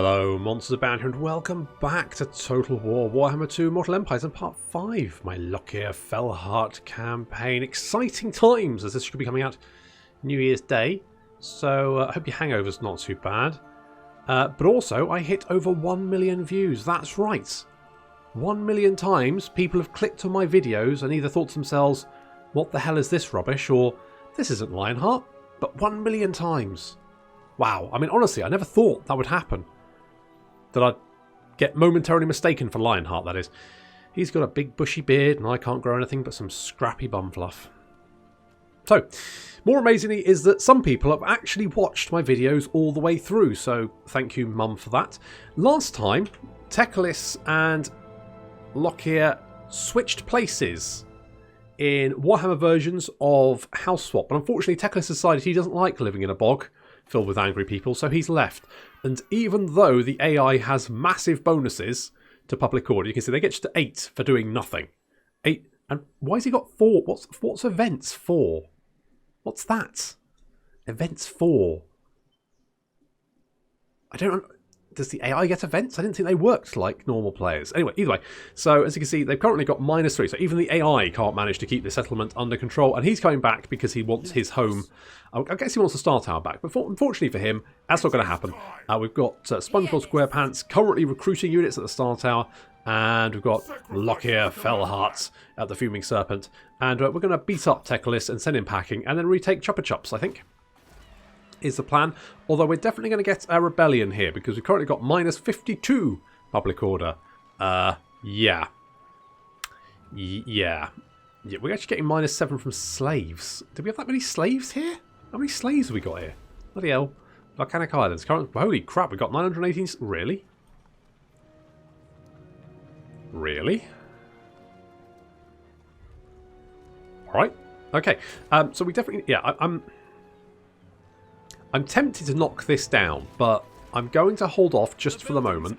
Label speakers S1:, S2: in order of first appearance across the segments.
S1: Hello, Monsters Abound here, and welcome back to Total War Warhammer 2 Mortal Empires and Part 5, my Lokhir Fellheart Campaign. Exciting times, as this should be coming out New Year's Day, so I hope your hangover's not too bad. But also, I hit over 1 million views, that's right. 1 million times people have clicked on my videos and either thought to themselves, what the hell is this rubbish, or this isn't Lionheart, but 1 million times. Wow, I mean honestly, I never thought that would happen. That I'd get momentarily mistaken for Lionheart, that is. He's got a big bushy beard and I can't grow anything but some scrappy bum fluff. So, more amazingly is that some people have actually watched my videos all the way through, so thank you Mum for that. Last time, Teclis and Lokhir switched places in Warhammer versions of House Swap, but unfortunately Teclis decided he doesn't like living in a bog filled with angry people, so he's left. And even though the AI has massive bonuses to public order, you can see they get to 8 for doing nothing. 8, and why has he got 4? What's events 4? What's that? Events 4. I don't. Does the AI get events? I didn't think they worked like normal players. Anyway, either way. So as you can see, they've currently got -3. So even the AI can't manage to keep the settlement under control. And he's coming back because he wants his home. I guess he wants the Star Tower back. But unfortunately for him, that's not going to happen. We've got SpongeBob SquarePants currently recruiting units at the Star Tower. And we've got Lokhir Fellheart at the Fuming Serpent. And we're going to beat up Teclis and send him packing. And then retake Chopper Chops, I think, is the plan. Although we're definitely going to get a rebellion here because we've currently got -52 public order. Yeah. We're actually getting -7 from slaves. Do we have that many slaves here? How many slaves have we got here? Bloody hell. Volcanic Islands. Holy crap, we've got 918. Really? Really? Alright. Okay. So we definitely... Yeah, I'm tempted to knock this down, but I'm going to hold off just for the moment.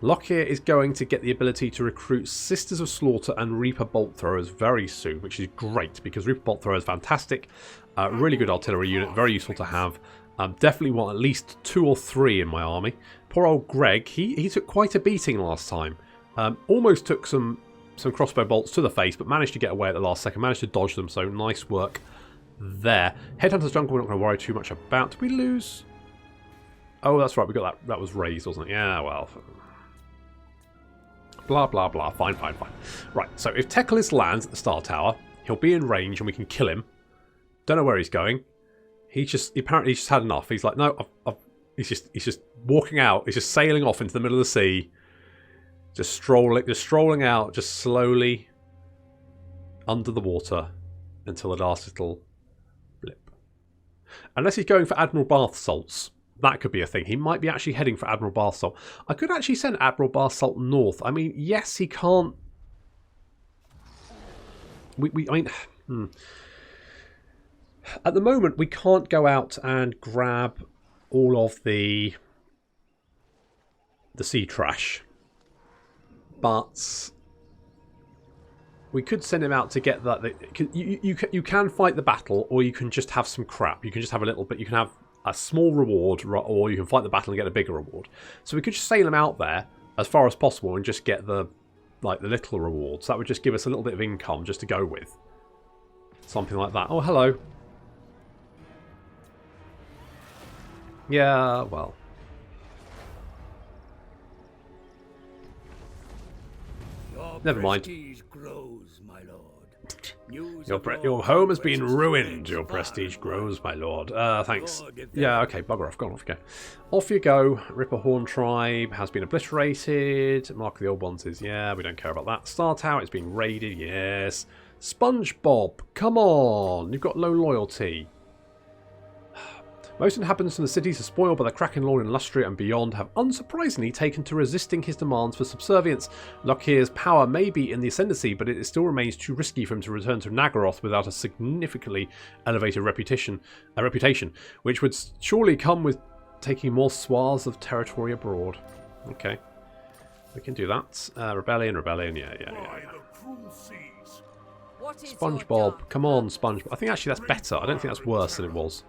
S1: Lokhir is going to get the ability to recruit Sisters of Slaughter and Reaper Bolt Throwers very soon, which is great because Reaper Bolt Thrower is fantastic. Really good artillery unit, very useful to have. Definitely want at least 2 or 3 in my army. Poor old Greg, he took quite a beating last time. Almost took some crossbow bolts to the face, but managed to get away at the last second, managed to dodge them, so nice work there. Headhunter's Jungle we're not going to worry too much about. Did we lose? Oh, that's right, we got that. That was raised, wasn't it? Yeah, well. Blah, blah, blah. Fine. Right, so if Teclis lands at the Star Tower, he'll be in range and we can kill him. Don't know where he's going. Apparently he's just had enough. He's like, no, he's just walking out. He's just sailing off into the middle of the sea. Just strolling out, just slowly under the water until the last little blip. Unless he's going for Admiral Bath salts. That could be a thing. He might be actually heading for Admiral Bath Salt. I could actually send Admiral Bath Salt north. I mean, yes, he can't... At the moment, we can't go out and grab all of the sea trash. But we could send him out to get that. You can fight the battle, or you can just have some crap. You can just have a little bit. You can have a small reward, or you can fight the battle and get a bigger reward. So we could just sail him out there as far as possible and just get the little rewards. That would just give us a little bit of income just to go with. Something like that. Oh, hello. Yeah, well. Never mind.
S2: Grows, my lord.
S1: Your home has been ruined. Your prestige grows, my lord. Thanks. Yeah, okay, bugger off. Go on, off you go. Off you go. Ripperhorn tribe has been obliterated. Mark of the Old Ones is, yeah, we don't care about that. Star Tower is being raided, yes. SpongeBob, come on. You've got low loyalty. Most inhabitants in the cities are spoiled by the Kraken Lord in Lustria and beyond have unsurprisingly taken to resisting his demands for subservience. Lokhir's power may be in the ascendancy, but it still remains too risky for him to return to Naggaroth without a significantly elevated reputation, which would surely come with taking more swaths of territory abroad. Okay, we can do that. Rebellion, yeah. SpongeBob, come on, SpongeBob. I think actually that's better. I don't think that's worse than it was.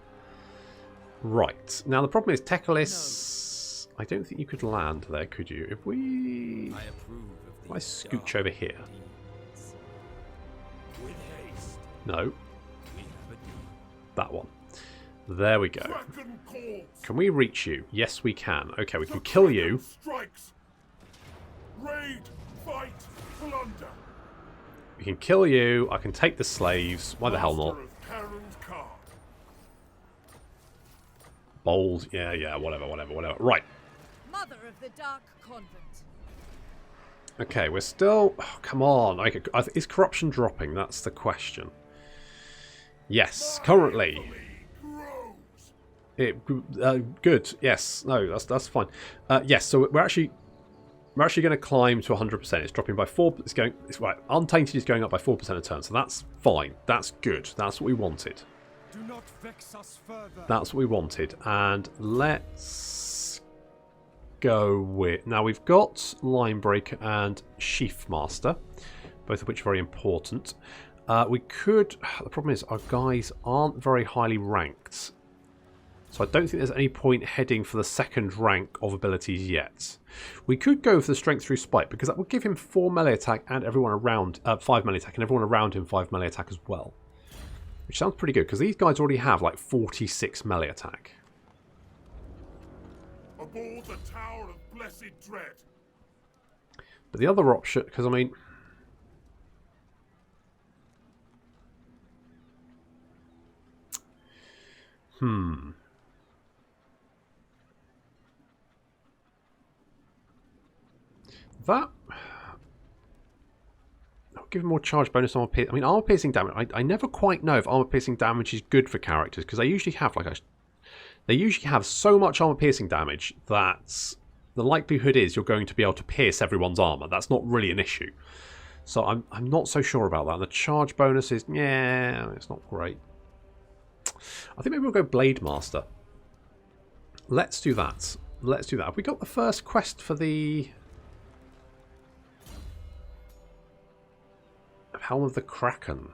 S1: Right. Now the problem is Tekalis. I don't think you could land there, could you? If we...
S2: I approve of
S1: If I scooch over here.
S2: deeds. With haste,
S1: No.
S2: we have a deal.
S1: That one. There we go.
S3: Kraken calls.
S1: Can we reach you? Yes, we can. Okay, we can kill you.
S3: Strikes. Raid, fight, plunder.
S1: We can kill you. I can take the slaves. Why the hell not?
S3: Master of Karen's Card.
S1: Bold. Yeah, whatever. Right.
S4: Mother of the Dark Convent.
S1: Okay, we're still... Oh, come on. Is corruption dropping? That's the question. Yes, currently. Good. Yes. No, that's fine. Yes, so we're actually going to climb to 100%. It's dropping by 4. It's right. Untainted is going up by 4% a turn, so that's fine. That's good. That's what we wanted.
S3: Do not vex us further.
S1: That's what we wanted. And let's go with... Now, we've got Linebreaker and Sheaf Master, both of which are very important. We could... The problem is our guys aren't very highly ranked. So I don't think there's any point heading for the second rank of abilities yet. We could go for the Strength through Spite, because that would give him 4 melee attack and everyone around... 5 melee attack and everyone around him 5 melee attack as well. Which sounds pretty good, because these guys already have like 46 melee attack.
S3: Aboard the Tower of Blessed Dread.
S1: But the other option... Because, I mean... That... I'll give him more charge bonus on armor piercing. I mean, armor piercing damage... I never quite know if armor piercing damage is good for characters, because they usually have like a... They usually have so much armor piercing damage that the likelihood is you're going to be able to pierce everyone's armor. That's not really an issue. So I'm not so sure about that. And the charge bonus is... Yeah, it's not great. I think maybe we'll go Blade Master. Let's do that. Let's do that. Have we got the first quest for the... Helm of the Kraken?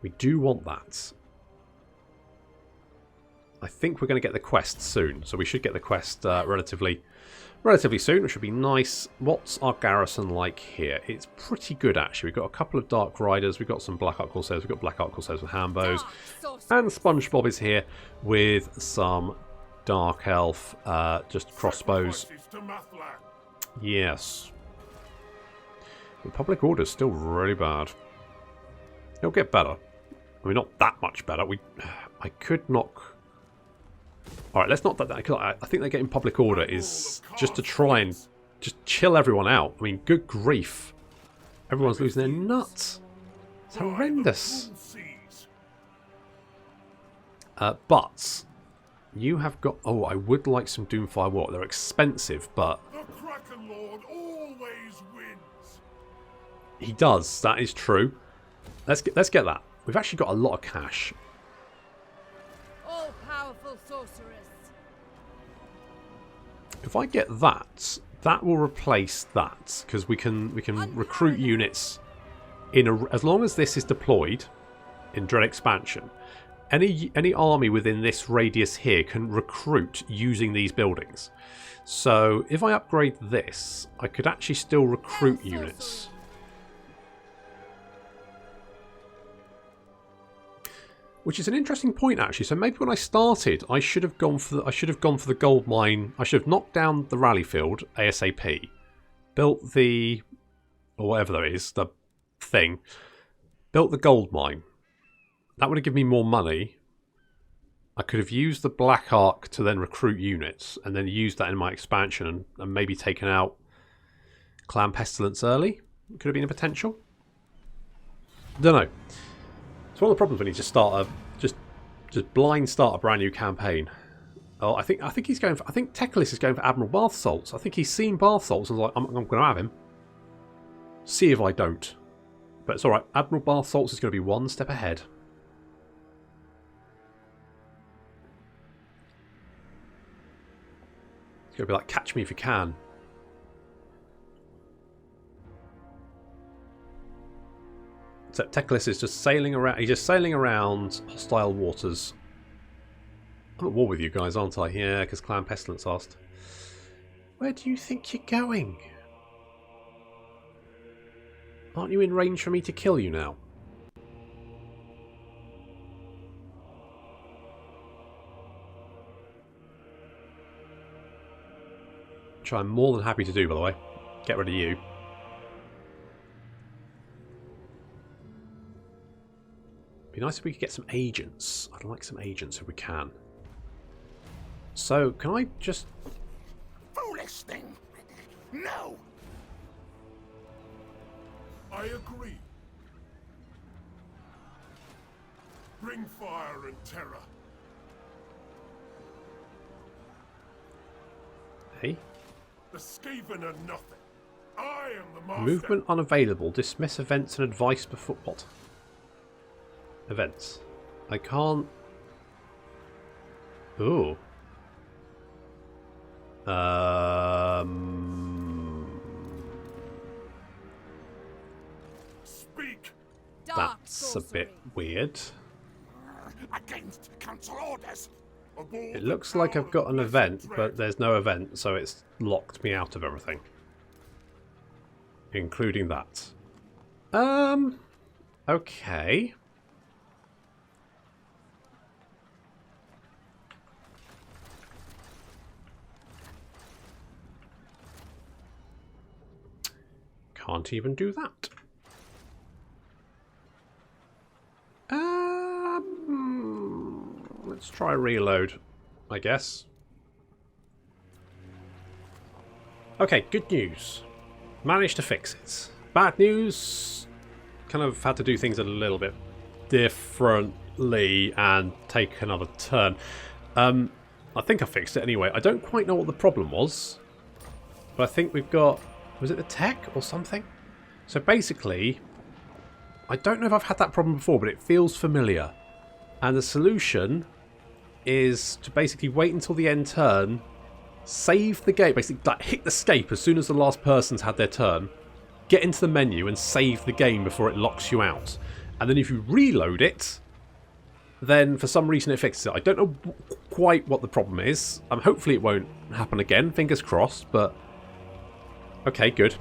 S1: We do want that. I think we're going to get the quest soon. So we should get the quest relatively soon, which should be nice. What's our garrison like here? It's pretty good, actually. We've got a couple of Dark Riders. We've got some Black Ark Corsairs. We've got Black Ark Corsairs with handbows. And SpongeBob is here with some Dark Elf, just crossbows.
S3: Sacrifices to Mathlan.
S1: Yes. The Public Order is still really bad. It'll get better. I mean, not that much better. I could knock... Alright, let's not... I think they're getting Public Order is just to try and just chill everyone out. I mean, good grief. Everyone's losing their nuts. It's horrendous. But you have got... Oh, I would like some Doomfire War. They're expensive, but...
S3: The Kraken Lord always wins.
S1: He does. That is true. Let's get that. We've actually got a lot of cash.
S4: All-powerful sorceress.
S1: If I get that, that will replace that, because we can recruit units in as long as this is deployed in Dread Expansion. Any army within this radius here can recruit using these buildings. So if I upgrade this, I could actually still recruit units. Which is an interesting point, actually. So maybe when I started, I should have gone for the gold mine. I should have knocked down the rally field ASAP, built the, or whatever there is, the thing, built the gold mine. That would have given me more money. I could have used the Black Ark to then recruit units, and then used that in my expansion, and maybe taken out Clan Pestilence early. Could have been a potential. Don't know. It's one of the problems when you just start just blind start a brand new campaign. Oh, I think he's going for... I think Tekalis is going for Admiral Bath Salts. I think he's seen Bath Salts and was like, I'm going to have him. See if I don't. But it's alright. Admiral Bath Salts is going to be one step ahead. It's going to be like, catch me if you can. So Tekalis is just sailing around. He's just sailing around hostile waters. I'm at war with you guys, aren't I? Yeah, because Clan Pestilence asked. Where do you think you're going? Aren't you in range for me to kill you now? Which I'm more than happy to do, by the way. Get rid of you. Be nice if we could get some agents. I'd like some agents if we can. So, can I just...
S3: Foolish thing! No! I agree. Bring fire and terror.
S1: Hey?
S3: The Skaven are nothing. I am the master.
S1: Movement unavailable. Dismiss events and advice before... What? Events. I can't... Ooh.
S3: Speak
S4: Dark
S1: That's a
S4: sorcery.
S1: bit weird.
S3: against council orders. Aboard
S1: It looks like I've got an event, but there's no event, so it's locked me out of everything. Including that. Okay. Can't even do that. Let's try reload, I guess. Okay, good news. Managed to fix it. Bad news, kind of had to do things a little bit differently and take another turn. I think I fixed it anyway. I don't quite know what the problem was, but I think we've got... Was it the tech or something? So basically, I don't know if I've had that problem before, but it feels familiar. And the solution is to basically wait until the end turn, save the game, basically like, hit escape as soon as the last person's had their turn, get into the menu and save the game before it locks you out. And then if you reload it, then for some reason it fixes it. I don't know quite what the problem is. Hopefully it won't happen again, fingers crossed, but... Okay, good.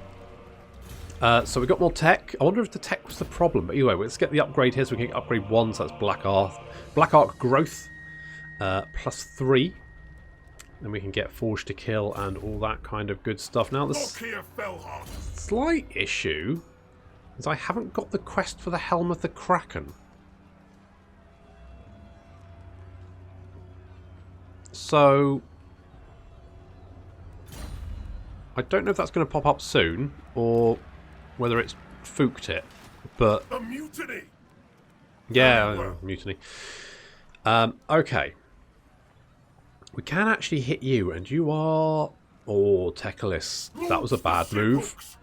S1: So we got more tech. I wonder if the tech was the problem. But anyway, let's get the upgrade here so we can upgrade 1. So that's Black Arc Growth +3. Then we can get Forge to Kill and all that kind of good stuff. Now the
S3: Lokhir Fellheart.
S1: slight issue is I haven't got the quest for the Helm of the Kraken. So... I don't know if that's going to pop up soon, or whether it's fooked it, but...
S3: A mutiny.
S1: Yeah, mutiny. Okay. We can actually hit you, and you are... Oh, Tekalis. That was a bad move.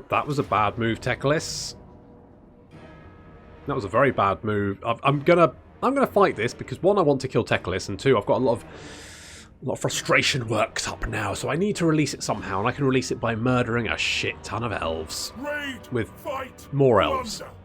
S1: That was a bad move, Tekalis. That was a very bad move. I'm gonna fight this, because 1, I want to kill Tekalis, and 2, I've got a lot of frustration worked up now, so I need to release it somehow, and I can release it by murdering a shit ton of elves.
S3: Raid,
S1: With
S3: fight,
S1: more elves.
S3: plunder.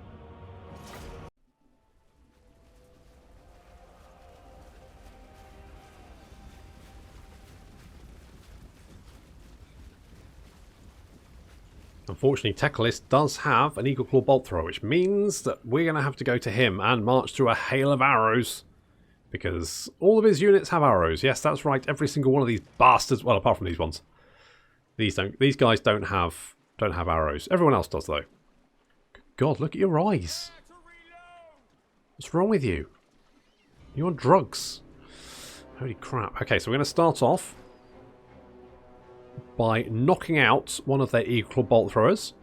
S1: Unfortunately, Tekalis does have an Eagle Claw Bolt Thrower, which means that we're going to have to go to him and march through a hail of arrows. Because all of his units have arrows. Yes, that's right. Every single one of these bastards... Well, apart from these ones. These guys don't have arrows. Everyone else does, though. Good God, look at your eyes. What's wrong with you? You're on drugs. Holy crap. Okay, so we're going to start off by knocking out one of their Eagle Claw Bolt Throwers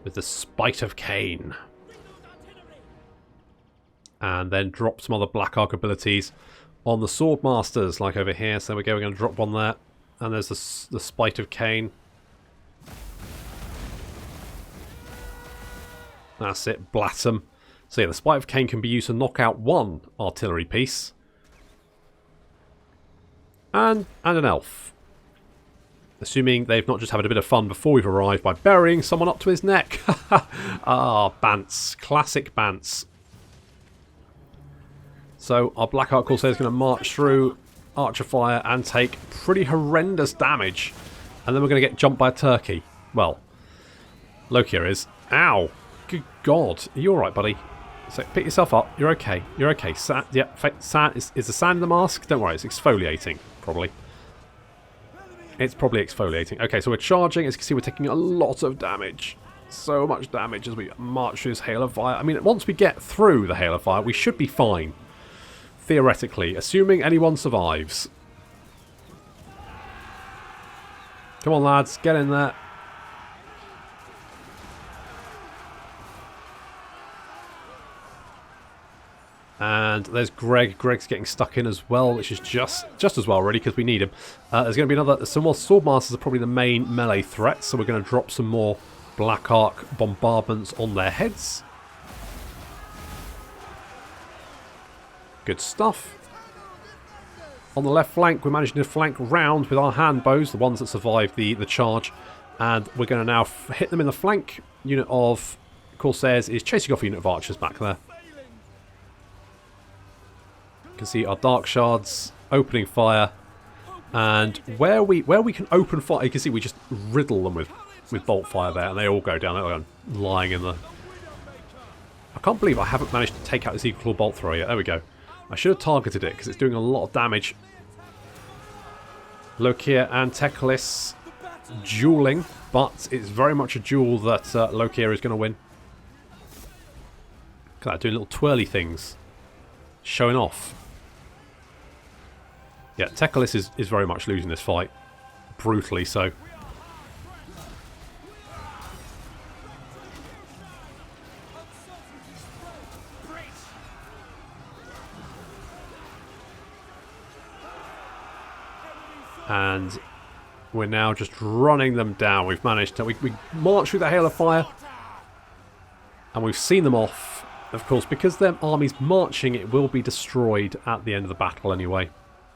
S1: with the Spite of Cain. And then drop some other Black Arc abilities on the Swordmasters, like over here. So there we go, we're going to drop one there. And there's the Spite of Cain. That's it, blat 'em. So yeah, the Spite of Cain can be used to knock out 1 artillery piece. And an elf. Assuming they've not just had a bit of fun before we've arrived by burying someone up to his neck. Ah, Bants. Classic Bants. So our Blackheart Corsair is going to march through Archer Fire and take pretty horrendous damage. And then we're going to get jumped by a turkey. Well, Lokhir is. Ow! Good God. Are you alright, buddy? So pick yourself up. You're okay. You're okay. Sand, yeah, sand, is the sand in the mask? Don't worry, it's exfoliating, probably. It's probably exfoliating. Okay, so we're charging. As you can see, we're taking a lot of damage. So much damage as we march through this hail of fire. I mean, once we get through the hail of fire, we should be fine. Theoretically, assuming anyone survives. Come on, lads, get in there. And there's Greg. Greg's getting stuck in as well, which is just as well, really, because we need him. There's going to be some more Swordmasters are probably the main melee threat, so we're going to drop some more Black Arc bombardments on their heads. Good stuff. On the left flank, we're managing to flank round with our hand bows, the ones that survived the charge. And we're going to now hit them in the flank. Unit of Corsairs is chasing off a unit of archers back there. You can see our Dark Shards opening fire. And where we can open fire, you can see we just riddle them with bolt fire there. And they all go down. They're lying in the... I can't believe I haven't managed to take out this Eagle Claw bolt thrower yet. There we go. I should have targeted it because it's doing a lot of damage. Lokhir and Teclis dueling, but it's very much a duel that Lokhir is going to win. Look at that, doing little twirly things. Showing off. Yeah, Teclis is very much losing this fight. Brutally so. And we're now just running them down. We've managed to... We marched through the hail of fire. And we've seen them off. Of course, because their army's marching, it will be destroyed at the end of the battle anyway.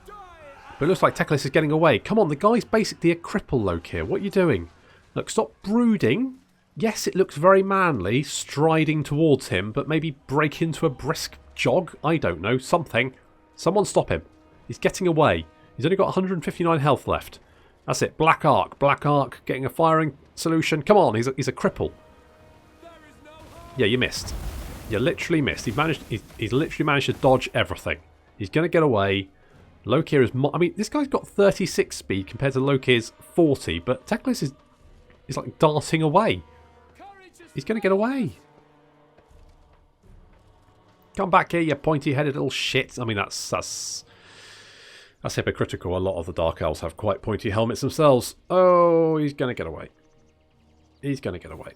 S1: But it looks like Teclis is getting away. Come on, the guy's basically a cripple, Lokhir. What are you doing? Look, stop brooding. Yes, it looks very manly, striding towards him, but maybe break into a brisk jog? I don't know. Something. Someone stop him. He's getting away. He's only got 159 health left. That's it. Black Arc. Black Arc getting a firing solution. Come on, he's a cripple. Yeah, you missed. You literally missed. He's literally managed to dodge everything. He's going to get away. Lokhir is... I mean, this guy's got 36 speed compared to Lokhir's 40, but Teclis is like darting away. He's going to get away. Come back here, you pointy-headed little shit. I mean, that's hypocritical. A lot of the Dark Elves have quite pointy helmets themselves. Oh, he's going to get away. He's going to get away.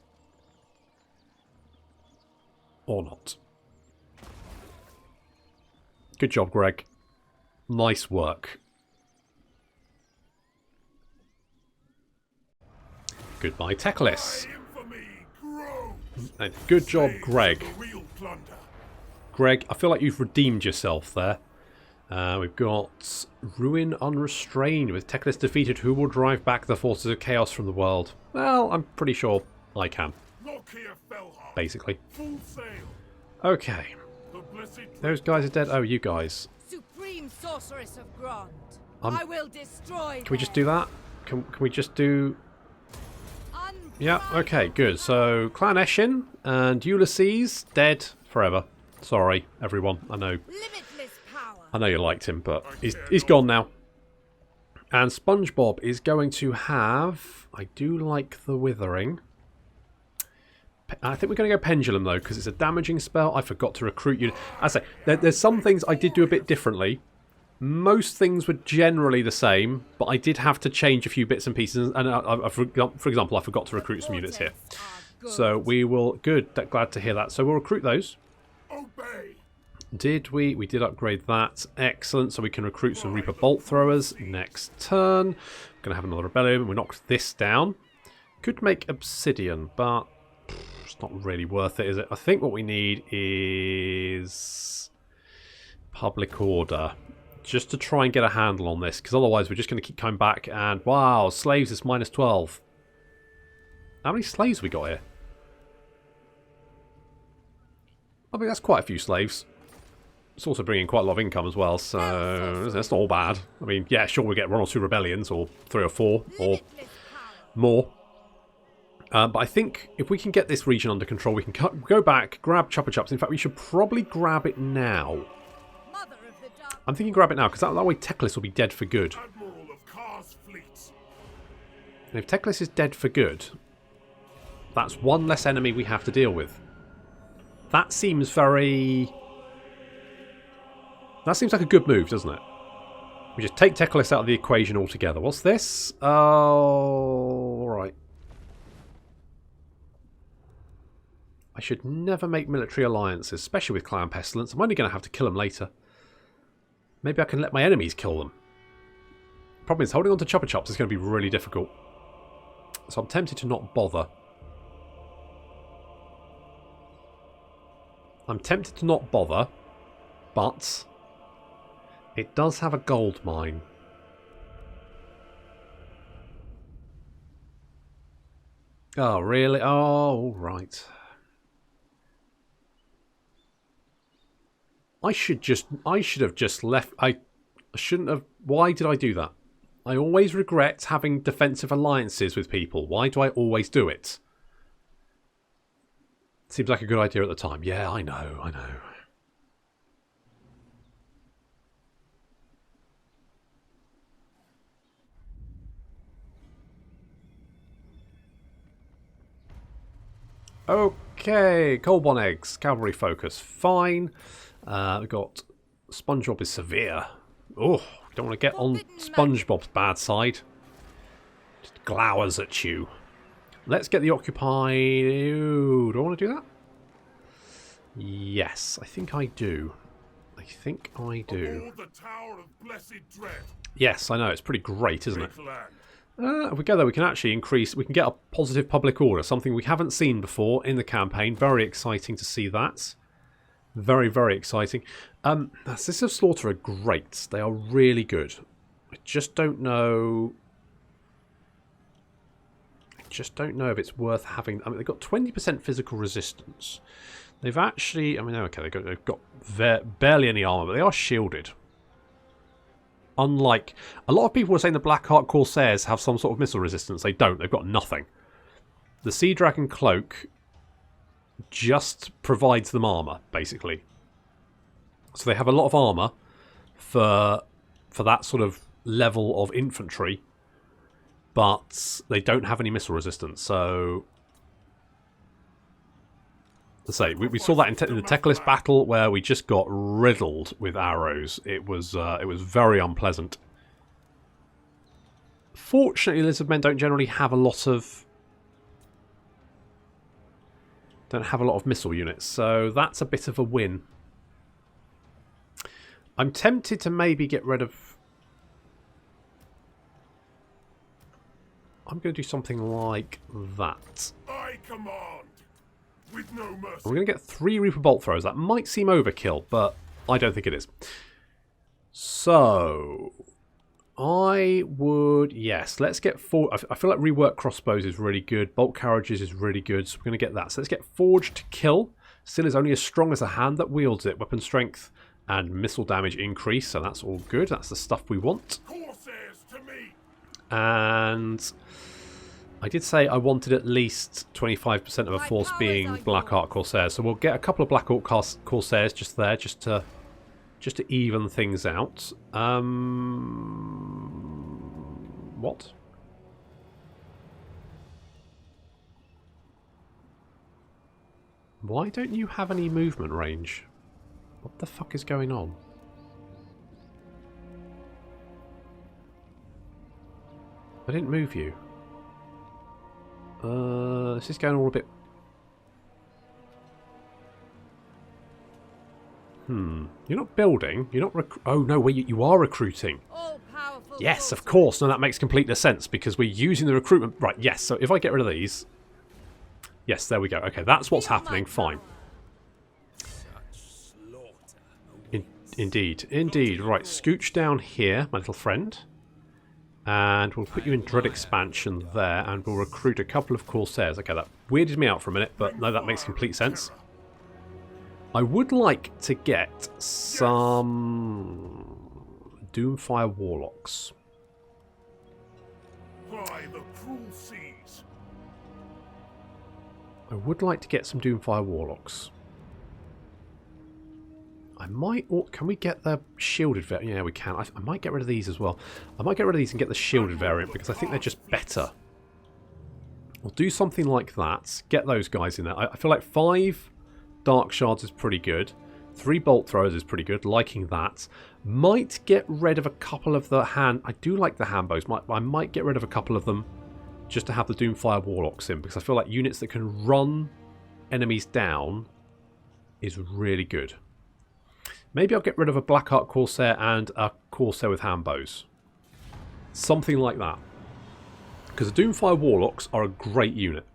S1: Or not. Good job, Greg. Nice work. Goodbye, Teclis. And good job, Greg. Greg, I feel like you've redeemed yourself there. We've got Ruin Unrestrained. With Teclis defeated, who will drive back the forces of chaos from the world? Well, I'm pretty sure I can. Basically. Okay. Those guys are dead. Oh, you guys.
S4: Supreme Sorceress of Grond. I will destroy.
S1: Can we just do that? Can we just do... Yeah, okay, good. So, Clan Eshin and Ulysses, dead forever. Sorry, everyone. I know you liked him, but he's gone now. And SpongeBob is going to have... I do like the Withering. I think we're going to go Pendulum, though, because it's a damaging spell. I forgot to recruit you. I say, there's some things I did do a bit differently. Most things were generally the same, but I did have to change a few bits and pieces. And for example, I forgot to recruit some units here. So we will... Good, glad to hear that. So we'll recruit those. Did we? We did upgrade that. Excellent. So we can recruit some Reaper Bolt Throwers next turn. We're going to have another Rebellion. We knocked this down. Could make Obsidian, but... It's not really worth it, is it? I think what we need is Public Order. Just to try and get a handle on this, because otherwise we're just going to keep coming back and... Wow, slaves is minus 12. How many slaves we got here? I mean, that's quite a few slaves. It's also bringing quite a lot of income as well, so that's not all bad. I mean, yeah, sure, we get 1 or 2 rebellions, or 3 or 4, or more. But I think if we can get this region under control, we can go back, grab Chuppa Chups. In fact, we should probably grab it now. I'm thinking grab it now, because that way Teclis will be dead for good. And if Teclis is dead for good, that's 1 less enemy we have to deal with. That seems very... That seems like a good move, doesn't it? We just take Teclis out of the equation altogether. What's this? Oh, alright. I should never make military alliances, especially with Clan Pestilence. I'm only going to have to kill them later. Maybe I can let my enemies kill them. Problem is, holding on to Chuppa Chups is going to be really difficult. So I'm tempted to not bother. But it does have a gold mine. Oh, really? Oh, right. I should have just left. I shouldn't have. Why did I do that? I always regret having defensive alliances with people. Why do I always do it? Seems like a good idea at the time. Yeah, I know. Okay, Colbon eggs, cavalry focus, fine. We've got SpongeBob is severe. Oh, don't want to get on SpongeBob's bad side. Just glowers at you. Let's get the occupied. Ooh, do I want to do that? Yes, I think I do.
S3: The Tower of Blessed Dread.
S1: Yes, I know. It's pretty great, isn't it? If we go there, we can actually increase... We can get a positive public order, something we haven't seen before in the campaign. Very exciting to see that. Very, very exciting. Assists of Slaughter are great. They are really good. I just don't know... if it's worth having... I mean, they've got 20% physical resistance. They've actually... I mean, okay, they've got barely any armor, but they are shielded. Unlike... A lot of people were saying the Blackheart Corsairs have some sort of missile resistance. They don't. They've got nothing. The Sea Dragon Cloak just provides them armor, basically. So they have a lot of armor for that sort of level of infantry, but they don't have any missile resistance. So, let's say we saw that in the Teclis battle where we just got riddled with arrows. It was very unpleasant. Fortunately, lizard men don't generally have a lot of missile units, so that's a bit of a win. I'm tempted to maybe get rid of... I'm going to do something like that.
S3: I command with no mercy.
S1: We're going to get 3 Reaper Bolt Throws. That might seem overkill, but I don't think it is. So, I would... Yes, let's get... I feel like rework crossbows is really good. Bolt carriages is really good, so we're going to get that. So let's get Forged to Kill. Still is only as strong as the hand that wields it. Weapon strength and missile damage increase, so that's all good. That's the stuff we want.
S3: Corsairs to me.
S1: And I did say I wanted at least 25% of a force being Blackheart Corsairs, so we'll get a couple of Blackheart Corsairs just there, just to even things out. What? Why don't you have any movement range? What the fuck is going on? I didn't move you. This is going all a bit... You're not building. You're not oh, no, wait, you are recruiting. Yes, of course. No, that makes complete sense because we're using the recruitment... Right, yes. So if I get rid of these... Yes, there we go. Okay, that's what's happening. Fine. Indeed. Indeed. Right, scooch down here, my little friend. And we'll put you in Dread Expansion there, and we'll recruit a couple of Corsairs. Okay, that weirded me out for a minute, but no, that makes complete sense. I would like to get some Doomfire Warlocks.
S3: By the cruel seas.
S1: I would like to get some Doomfire Warlocks. I might... Or can we get the shielded variant? Yeah, we can. I might get rid of these as well. I might get rid of these and get the shielded variant because I think they're just better. We'll do something like that. Get those guys in there. I feel like 5 Dark Shards is pretty good. 3 Bolt Throwers is pretty good. Liking that. Might get rid of a couple of the hand... I do like the hand bows. I might get rid of a couple of them just to have the Doomfire Warlocks in because I feel like units that can run enemies down is really good. Maybe I'll get rid of a Blackheart Corsair and a Corsair with hand bows. Something like that. Because the Doomfire Warlocks are a great unit.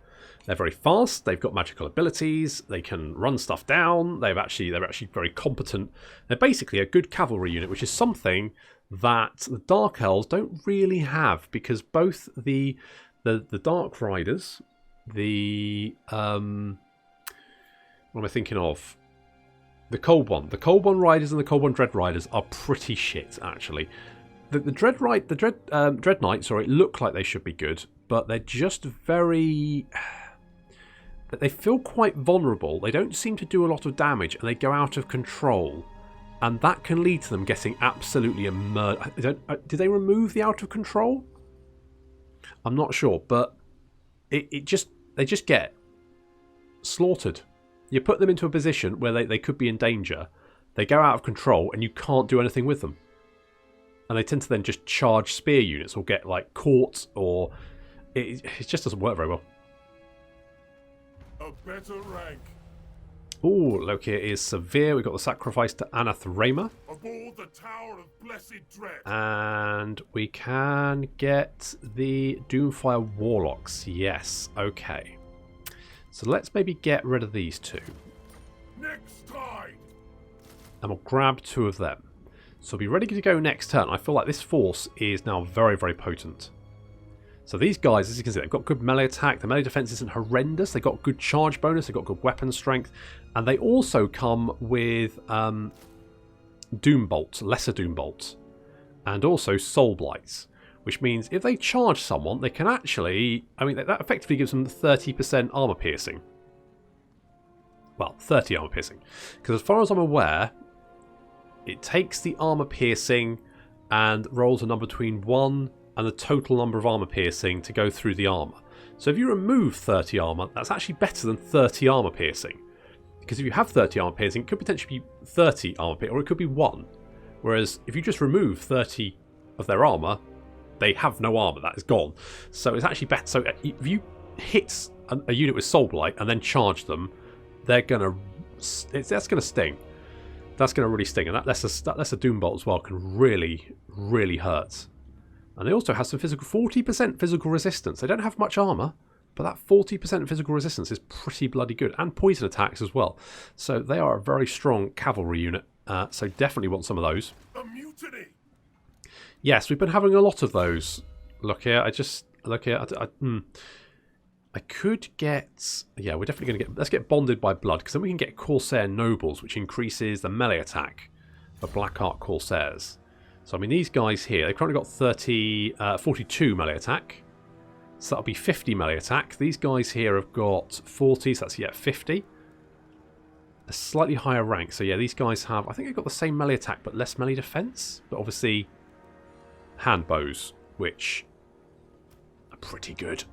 S1: They're very fast, they've got magical abilities, they can run stuff down, they're actually very competent. They're basically a good cavalry unit, which is something that the Dark Elves don't really have, because both the Dark Riders, what am I thinking of? The Cold One Riders and the Cold One Dread Riders are pretty shit, actually. The Dread Knights, sorry, look like they should be good, but they're just very... They feel quite vulnerable. They don't seem to do a lot of damage, and they go out of control. And that can lead to them getting absolutely murdered. Did they remove the out of control? I'm not sure, but they just get slaughtered. You put them into a position where they could be in danger. They go out of control, and you can't do anything with them. And they tend to then just charge spear units or get like caught, or it just doesn't work very well.
S3: A better rank.
S1: Ooh, Lokhir is severe. We've got the sacrifice to Anathrema.
S3: Aboard the Tower of Blessed Dread.
S1: And we can get the Doomfire Warlocks. Yes, okay. So let's maybe get rid of these 2.
S3: Next tide.
S1: And we'll grab 2 of them. So be ready to go next turn. I feel like this force is now very, very potent. So these guys, as you can see, they've got good melee attack. The melee defense isn't horrendous. They've got good charge bonus. They've got good weapon strength. And they also come with Doom Bolt, Lesser Doom Bolt. And also Soul Blights. Which means if they charge someone, they can actually... I mean, that effectively gives them 30% armor piercing. Well, 30 armor piercing. Because as far as I'm aware... It takes the armor piercing and rolls a number between 1 and the total number of armor piercing to go through the armor. So if you remove 30 armor, that's actually better than 30 armor piercing. Because if you have 30 armor piercing, it could potentially be 30 armor piercing, or it could be 1. Whereas if you just remove 30 of their armor, they have no armor. That is gone. So it's actually better. So if you hit a unit with Soul Blight and then charge them, they're gonna... That's gonna sting. That's going to really sting, and that lesser Doom Bolt as well can really, really hurt. And they also have some 40% physical resistance. They don't have much armour, but that 40% physical resistance is pretty bloody good. And poison attacks as well. So they are a very strong cavalry unit. So definitely want some of those.
S3: A mutiny.
S1: Yes, we've been having a lot of those. Look here, I could get... Yeah, we're definitely going to get... Let's get Bonded by Blood, because then we can get Corsair Nobles, which increases the melee attack for Blackheart Corsairs. So, I mean, these guys here, they've currently got 42 melee attack. So that'll be 50 melee attack. These guys here have got 40, so that's, 50. A slightly higher rank. So, yeah, these guys have... I think they've got the same melee attack, but less melee defense. But obviously, hand bows, which are pretty good.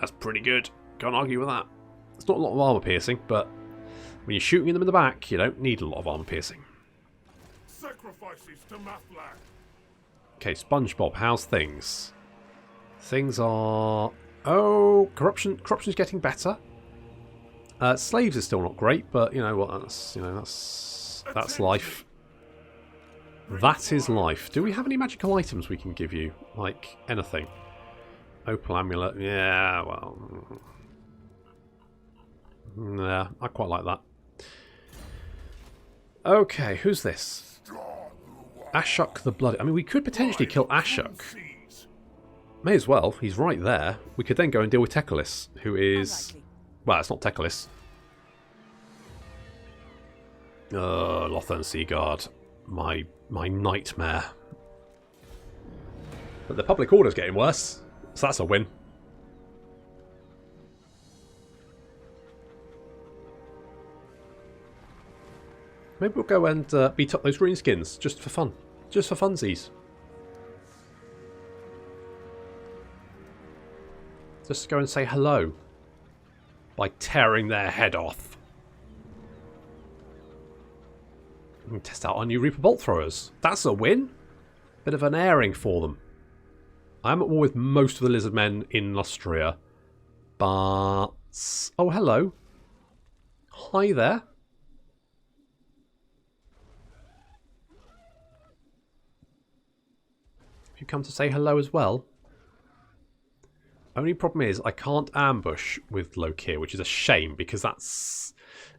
S1: That's pretty good. Can't argue with that. It's not a lot of armor piercing, but when you're shooting them in the back, you don't need a lot of armor piercing.
S3: Sacrifices to Mathlag.
S1: Okay, SpongeBob, how's things? Things are... Oh, corruption's getting better. Slaves is still not great, but you know what? That's life. That is life. Do we have any magical items we can give you? Like anything? Opal Amulet, yeah, well... Yeah, I quite like that. Okay, who's this? Ashok the Bloody. I mean, we could potentially kill Ashok. May as well, he's right there. We could then go and deal with Tekalis, who is... Well, it's not Tekalis. Lothir and Seaguard. My nightmare. But the public order's getting worse, so that's a win. Maybe we'll go and beat up those greenskins, just for fun. Just for funsies. Just go and say hello. By tearing their head off. And test out our new Reaper Bolt Throwers. That's a win. Bit of an airing for them. I am at war with most of the lizard men in Lustria. But... oh, hello. Hi there. Have you come to say hello as well? Only problem is I can't ambush with Lokhir, which is a shame because that's...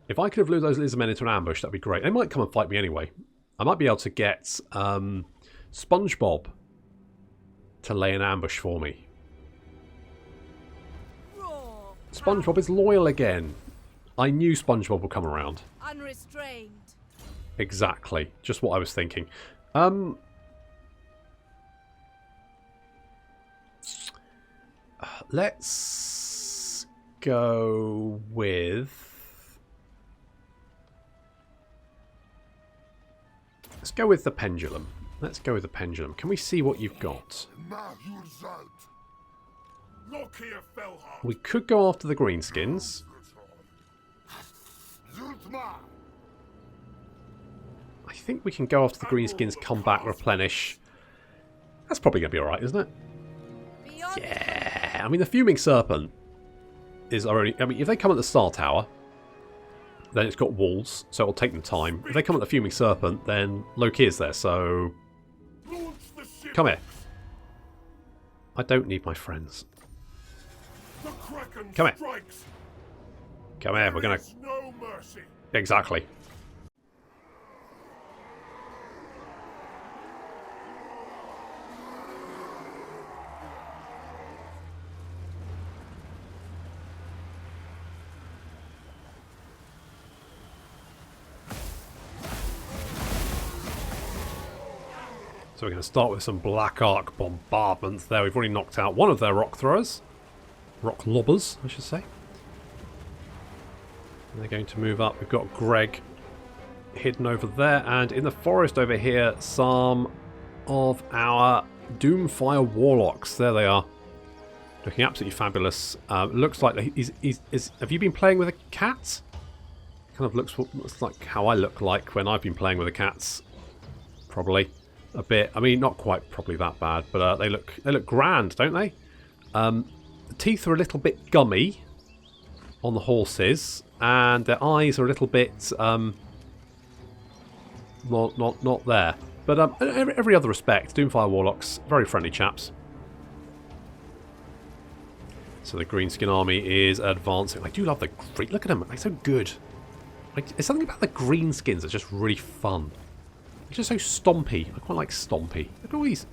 S1: if I could have lured those lizard men into an ambush, that'd be great. They might come and fight me anyway. I might be able to get SpongeBob to lay an ambush for me. SpongeBob is loyal again. I knew SpongeBob would come around.
S4: Unrestrained.
S1: Exactly. Just what I was thinking. Let's go with... let's go with the pendulum. Let's go with the pendulum. Can we see what you've got?
S3: Lokhir Fellheart.
S1: We could go after the greenskins. I think we can go after the greenskins, come back, replenish. That's probably going to be alright, isn't it? Yeah, I mean the Fuming Serpent is our only... I mean if they come at the Star Tower, then it's got walls, so it'll take them time. If they come at the Fuming Serpent, then Lokhir's there, so... come here. I don't need my friends. Come here. Come here, we're gonna...
S3: no mercy.
S1: exactly. So we're going to start with some Black Arc bombardments there. We've already knocked out one of their rock throwers. Rock lobbers, I should say. And they're going to move up. We've got Greg hidden over there. And in the forest over here, some of our Doomfire Warlocks. There they are. Looking absolutely fabulous. Looks like he's... have you been playing with a cat? Kind of looks like how I look like when I've been playing with the cats. Probably. A bit. I mean, not quite probably that bad, but they look grand, don't they? The teeth are a little bit gummy on the horses, and their eyes are a little bit not there. But every other respect, Doomfire Warlocks, very friendly chaps. So the Greenskin army is advancing. I do love the green. Look at them; they're so good. Like, there's something about the greenskins that's just really fun. It's just so stompy. I quite like stompy. Look at all these.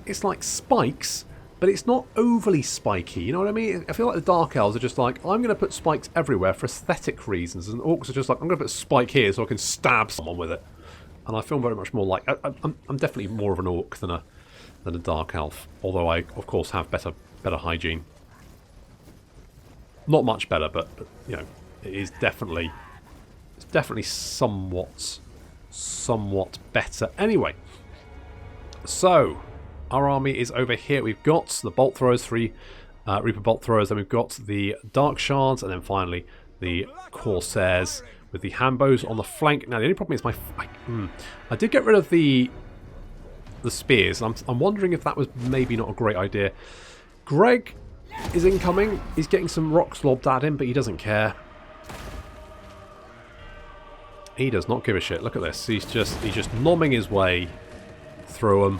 S1: It's like spikes, but it's not overly spiky. You know what I mean? I feel like the Dark Elves are just like, I'm going to put spikes everywhere for aesthetic reasons. And Orcs are just like, I'm going to put a spike here so I can stab someone with it. And I feel very much more like... I'm definitely more of an Orc than a Dark Elf. Although I, of course, have better hygiene. Not much better, but you know, it is definitely... it's definitely somewhat better. Anyway, so our army is over here. We've got the Bolt Throwers, 3 Reaper Bolt Throwers, then we've got the Dark Shards, and then finally the Corsairs with the Hambos on the flank. Now the only problem is I did get rid of the spears, and I'm wondering if that was maybe not a great idea. Greg is incoming. He's getting some rocks lobbed at him, but he doesn't care. He does not give a shit. Look at this. He's just nomming his way through them.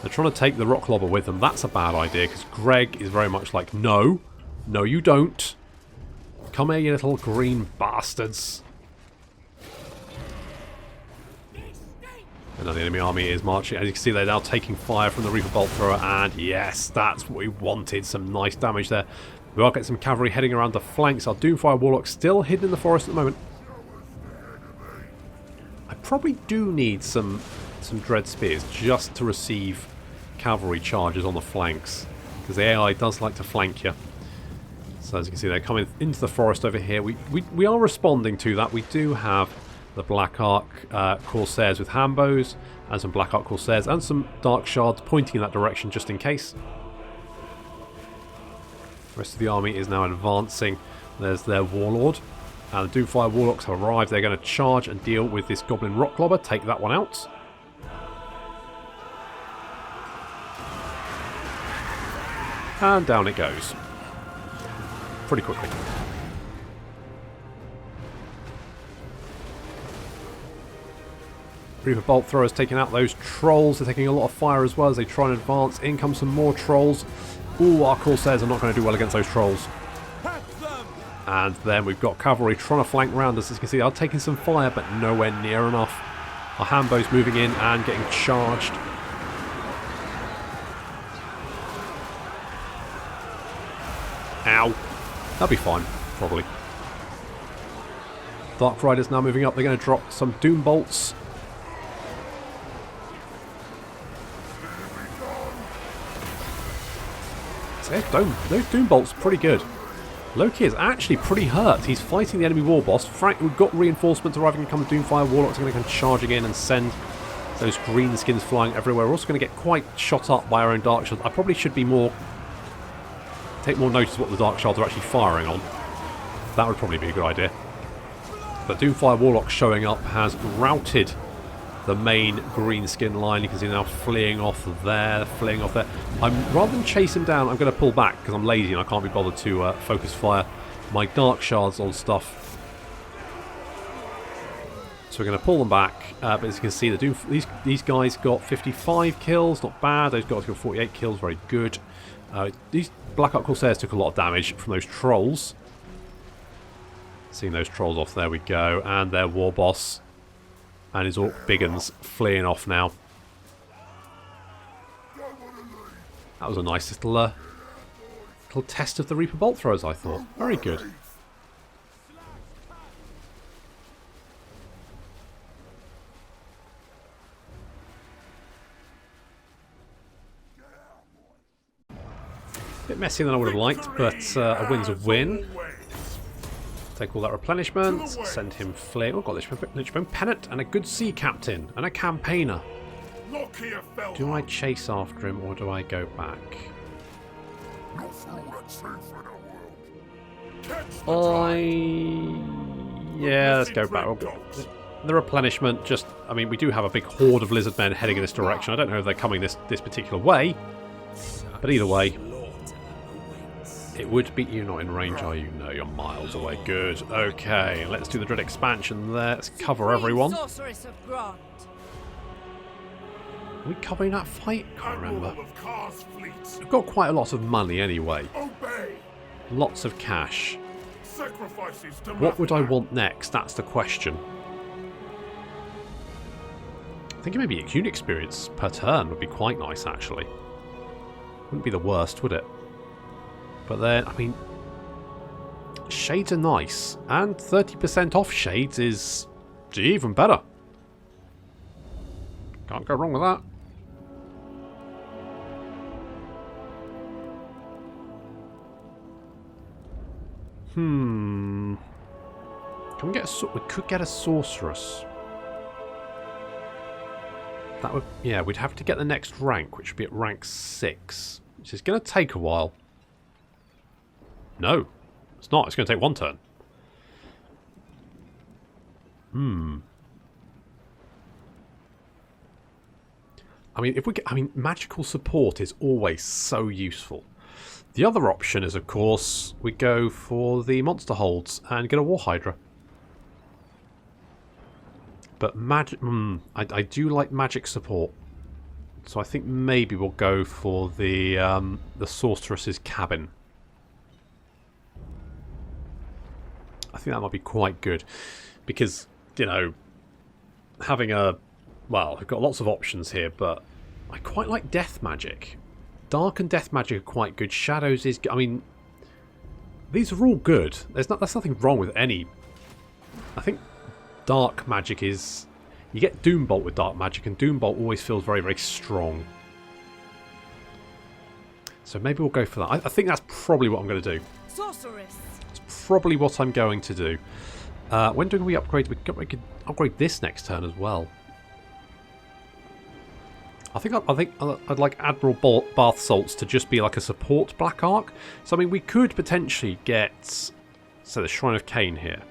S1: They're trying to take the rock lobber with them. That's a bad idea because Greg is very much like, no, you don't. Come here, you little green bastards. And now the enemy army is marching. As you can see, they're now taking fire from the Reaper Bolt Thrower. And yes, that's what we wanted. Some nice damage there. We are getting some cavalry heading around the flanks. Our Doomfire Warlock still hidden in the forest at the moment. probably do need some dread spears just to receive cavalry charges on the flanks, because the AI does like to flank you. So as you can see, they're coming into the forest over here. We are responding to that. We do have the Black Ark Corsairs with Hambos, and some Black Ark Corsairs, and some Dark Shards pointing in that direction just in case. The rest of the army is now advancing. There's their Warlord. And the Doomfire Warlocks have arrived. They're going to charge and deal with this Goblin Rock Clobber. Take that one out. And down it goes. Pretty quickly. Reaper Bolt Throwers taking out those trolls. They're taking a lot of fire as well as they try and advance. In come some more trolls. Ooh, our Corsairs are not going to do well against those trolls. And then we've got cavalry trying to flank round us. As you can see, they're taking some fire, but nowhere near enough. Our Hambos moving in and getting charged. Ow. That'll be fine, probably. Dark Riders now moving up. They're going to drop some Doom Bolts. So those Doom Bolts are pretty good. Lokhir is actually pretty hurt. He's fighting the enemy war boss. We've got reinforcements arriving and come. The Doomfire Warlocks are going to come charging in and send those green skins flying everywhere. We're also going to get quite shot up by our own Dark Shards. I probably should be take more notice of what the Dark Shards are actually firing on. That would probably be a good idea. But Doomfire Warlock showing up has routed the main green skin line. You can see now fleeing off there, fleeing off there. Rather than chase him down, I'm going to pull back because I'm lazy and I can't be bothered to focus fire my Dark Shards on stuff. So we're going to pull them back. But as you can see, these guys got 55 kills, not bad. Those guys got 48 kills, very good. These Black Ark Corsairs took a lot of damage from those trolls. Seeing those trolls off, there we go. And their war boss and his Orc Biggins fleeing off now. That was a nice little test of the Reaper Bolt Throwers, I thought. Very good. Bit messier than I would have liked, but a win's a win. Take all that replenishment, send him fleeing. Oh, got Lichbone Pennant and a good sea captain and a campaigner. Do I chase after him or do I go back? Yeah, let's go back. The replenishment, just, I mean, we do have a big horde of lizard men heading in this direction. I don't know if they're coming this particular way, but either way. It would be... You're not in range, are you? No, you're miles away. Good. Okay, let's do the Dread Expansion. Let's cover everyone. Are we covering that fight? Can't remember. We've got quite a lot of money anyway. Lots of cash. What would I want next? That's the question. I think maybe a Cune experience per turn would be quite nice, actually. Wouldn't be the worst, would it? But then, I mean, shades are nice, and 30% off shades is even better. Can't go wrong with that. Can we get a... We could get a Sorceress. That would... Yeah, we'd have to get the next rank, which would be at rank 6. Which is going to take a while. No, it's not. It's going to take one turn. I mean, magical support is always so useful. The other option is, of course, we go for the monster holds and get a War Hydra. But I do like magic support, so I think maybe we'll go for the Sorceress's Cabin. I think that might be quite good because, you know, having a... Well, I've got lots of options here, but I quite like Death Magic. Dark and Death Magic are quite good. Shadows is... I mean, these are all good. There's nothing wrong with any. I think Dark Magic is You get Doombolt with Dark Magic, and Doombolt always feels very, very strong. So maybe we'll go for that. I think that's probably what I'm going to do.
S4: Sorceress.
S1: It's probably what I'm going to do. When do we upgrade? We could upgrade this next turn as well. I think I'd like Admiral Bath Salts to just be like a support Black Arc. So I mean, we could potentially get, so the Shrine of Cain here,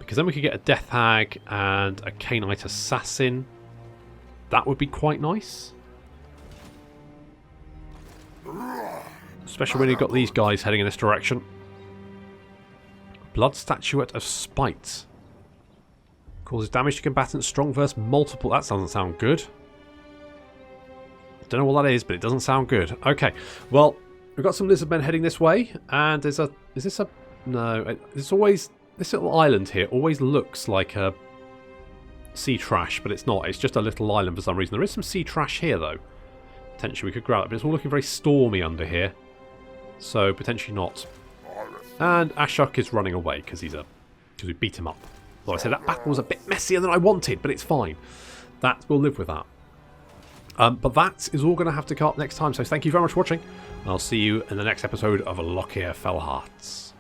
S1: because then we could get a Death Hag and a Cainite Assassin. That would be quite nice, especially when you've got these guys heading in this direction. Blood Statuette of Spite causes damage to combatants strong versus multiple. That doesn't sound good. Don't know what that is, but it doesn't sound good. Okay, well, we've got some lizardmen heading this way, and there's a... Is this a... No, it's always... This little island here always looks like a sea trash, but it's not. It's just a little island for some reason. There is some sea trash here, though. Potentially we could grab it, but it's all looking very stormy under here. So, potentially not. And Ashok is running away because we beat him up. Like I said, that battle was a bit messier than I wanted, but it's fine. We'll live with that. But that is all going to have to come up next time. So thank you very much for watching. And I'll see you in the next episode of Lokhir Fellheart.